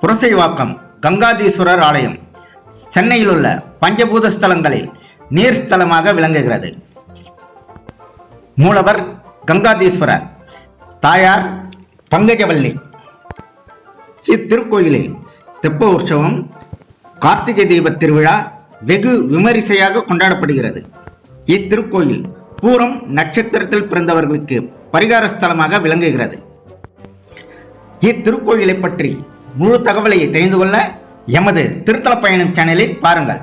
புரசைவாக்கம் கங்காதீஸ்வரர் ஆலயம் சென்னையில் உள்ள பஞ்சபூத ஸ்தலங்களில் நீர் ஸ்தலமாக விளங்குகிறது. மூலவர் கங்காதீஸ்வரர், தாயார் பங்கஜவல்லி. இத்திருக்கோயிலில் தெப்ப உற்சவம், கார்த்திகை தீப திருவிழா வெகு விமரிசையாக கொண்டாடப்படுகிறது. இத்திருக்கோயில் பூரம் நட்சத்திரத்தில் பிறந்தவர்களுக்கு பரிகார ஸ்தலமாக விளங்குகிறது. இத்திருக்கோயிலை பற்றி முழு தகவலை தெரிந்து கொள்ள எமது திருத்தல பயணம் சேனலை பாருங்கள்.